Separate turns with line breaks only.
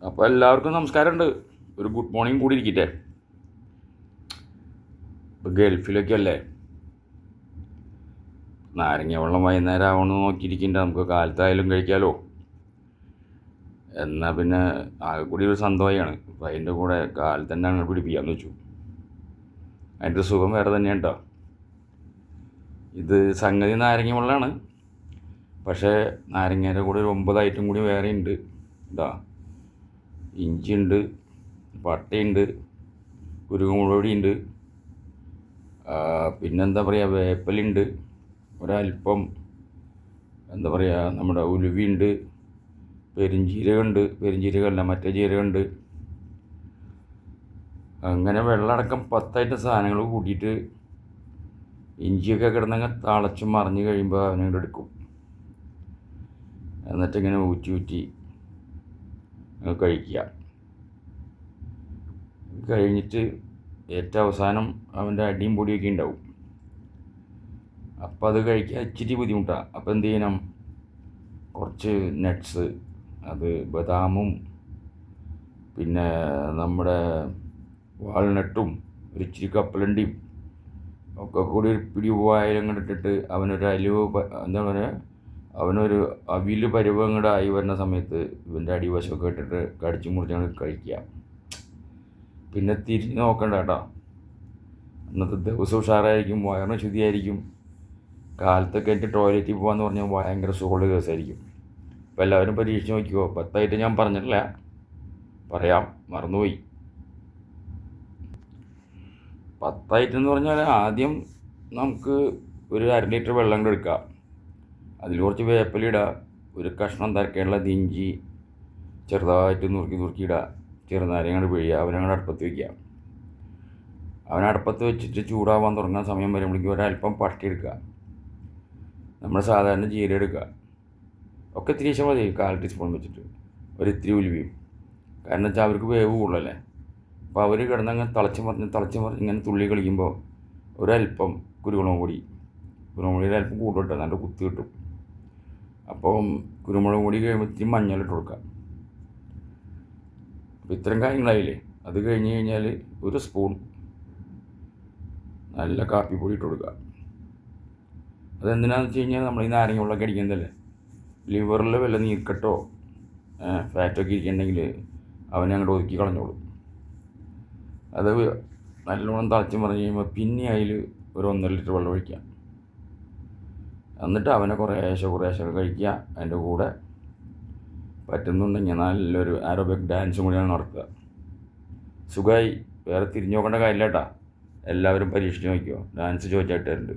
അപ്പോൾ എല്ലാവർക്കും നമസ്കാരമുണ്ട്. ഒരു ഗുഡ് മോർണിംഗ് കൂടി ഇരിക്കട്ടെ. ഇപ്പോൾ ഗൾഫിലൊക്കെ അല്ലേ, നാരങ്ങ വെള്ളം വൈകുന്നേരം ആവണമെന്ന് നോക്കിയിരിക്കണ്ട. നമുക്ക് കാലത്തായാലും കഴിക്കാമല്ലോ. എന്നാൽ പിന്നെ ആകെ കൂടി ഒരു സന്തോഷമാണ്. അപ്പോൾ അതിൻ്റെ കൂടെ കാലത്ത് തന്നെ അങ്ങ് പിടിപ്പിക്കാമെന്ന് വെച്ചു. അതിൻ്റെ സുഖം വേറെ തന്നെയാണ് കേട്ടോ. ഇത് സംഗതി നാരങ്ങ വെള്ളമാണ്, പക്ഷേ നാരങ്ങേൻ്റെ കൂടെ ഒരു 9 ഐറ്റം കൂടി വേറെ ഉണ്ട്. ഇതാ, ഇഞ്ചിയുണ്ട്, പട്ടയുണ്ട്, കുരുമുളക് പൊടിയുണ്ട്, പിന്നെന്താ പറയുക, വേപ്പലുണ്ട്, ഒരല്പം എന്താ പറയുക, നമ്മുടെ ഉലുവയുണ്ട്, പെരിഞ്ജീരകമല്ല മറ്റേ ജീരകമുണ്ട്. അങ്ങനെ വെള്ളമടക്കം 10 ഐറ്റം സാധനങ്ങൾ കൂട്ടിയിട്ട് ഇഞ്ചിയൊക്കെ കിടന്നങ്ങ് തിളച്ച് മറിഞ്ഞ് കഴിയുമ്പോൾ അവനങ്ങോട്ട് എടുക്കും. എന്നിട്ടിങ്ങനെ ഊറ്റി കഴിക്കുക. കഴിഞ്ഞിട്ട് ഏറ്റവും അവസാനം അവൻ്റെ അടിയും പൊടിയൊക്കെ ഉണ്ടാവും. അപ്പം അത് കഴിക്കാൻ ഇച്ചിരി ബുദ്ധിമുട്ടാണ്. അപ്പോൾ എന്ത് ചെയ്യണം, കുറച്ച് നട്ട്സ്, അത് ബദാമും പിന്നെ നമ്മുടെ വാൾനട്ടും ഒരു ഇച്ചിരി കപ്പലണ്ടിയും ഒക്കെ കൂടി ഒരു പിടി ഉവായാലും ഇട്ടിട്ട് അവനൊരു എന്താ പറയുക, അവനൊരു അവിൽ പരുവം കൂടെ ആയി വരുന്ന സമയത്ത് ഇവൻ്റെ അടിവശമൊക്കെ ഇട്ടിട്ട് കടിച്ചു മുറിച്ചാണ് കഴിക്കുക. പിന്നെ തിരിഞ്ഞ് നോക്കണ്ട കേട്ടോ. അന്നത്തെ ദിവസം ഉഷാറായിരിക്കും, വയറിന് ശുദ്ധിയായിരിക്കും. കാലത്തൊക്കെ എനിക്ക് ടോയ്ലറ്റിൽ പോകാമെന്ന് പറഞ്ഞാൽ ഭയങ്കര സുഖമുള്ള ദിവസമായിരിക്കും. അപ്പോൾ എല്ലാവരും പരീക്ഷിച്ച് നോക്കിക്കോ. 10 ഐറ്റം ഞാൻ പറഞ്ഞിട്ടില്ല, പറയാം, മറന്നുപോയി. 10 ഐറ്റം എന്ന് പറഞ്ഞാൽ ആദ്യം നമുക്ക് ഒരു 1/2 ലിറ്റർ വെള്ളം കൂടെ എടുക്കുക. അതിൽ കുറച്ച് വേപ്പിലിടുക, ഒരു കഷ്ണം തരക്കേണ്ടുള്ളത് ഇഞ്ചി ചെറുതായിട്ട് നുറുക്കിയിടുക, ചെറുനാരങ്ങ പിഴിയുക, അവനങ്ങോട്ട് അടുപ്പത്ത് വയ്ക്കുക. അവനടുപ്പത്ത് വെച്ചിട്ട് ചൂടാവാൻ തുടങ്ങുന്ന സമയം വരുമ്പോഴേക്കും ഒരല്പം പട്ടി എടുക്കുക, നമ്മൾ സാധാരണ ജീരകം എടുക്കുക, ഒക്കെ ഇത്തിരി മതി, 1/4 ടീസ്പൂൺ വെച്ചിട്ട്, ഒരിത്തിരി ഉലുവയും. കാരണം വെച്ചാൽ അവർക്ക് വേവ് കൂടുതലല്ലേ. അപ്പോൾ അവർ കിടന്നങ്ങ് തിളച്ച് മറിഞ്ഞ് ഇങ്ങനെ തുള്ളി കളിക്കുമ്പോൾ ഒരല്പം കുരുമുളക് പൊടിയുടെ അല്പം കൂടുതലിട്ട് നല്ല കുത്ത് കിട്ടും. അപ്പം കുരുമുളക് പൊടി കഴിയുമ്പോൾ ഇത്തിരി മഞ്ഞളിട്ട് കൊടുക്കുക. അപ്പോൾ ഇത്തരം കാര്യങ്ങളായില്ലേ. അത് കഴിഞ്ഞ് കഴിഞ്ഞാൽ ഒരു സ്പൂൺ നല്ല കാപ്പിപ്പൊടി ഇട്ട് കൊടുക്കുക. അതെന്തിനാണെന്ന് വെച്ച് കഴിഞ്ഞാൽ നമ്മൾ ഈ നാരങ്ങ വെള്ളമൊക്കെ അടിക്കുന്നതല്ലേ, ലിവറിൽ വല്ല നീർക്കെട്ടോ ഫാറ്റൊക്കെ ഇരിക്കുന്നുണ്ടെങ്കിൽ അവനെ അങ്ങോട്ട് ഒതുക്കി കളഞ്ഞോളും. അത് നല്ലോണം തിളച്ച് മറിഞ്ഞ് കഴിയുമ്പോൾ പിന്നെ അതിൽ ഒരു 1.5 ലിറ്റർ വെള്ളം ഒഴിക്കുക. എന്നിട്ട് അവനെ കുറേശ്ശെ കഴിക്കുക. അതിൻ്റെ കൂടെ പറ്റുന്നുണ്ടെങ്കിൽ നല്ലൊരു ആരോബിക് ഡാൻസും കൂടിയാണ് നടത്തുക. സുഖമായി, വേറെ തിരിഞ്ഞു നോക്കേണ്ട കാര്യമില്ല കേട്ടോ. എല്ലാവരും പരീക്ഷിച്ച് നോക്കിയോ. ഡാൻസ് ചോദിച്ചായിട്ടുണ്ട്.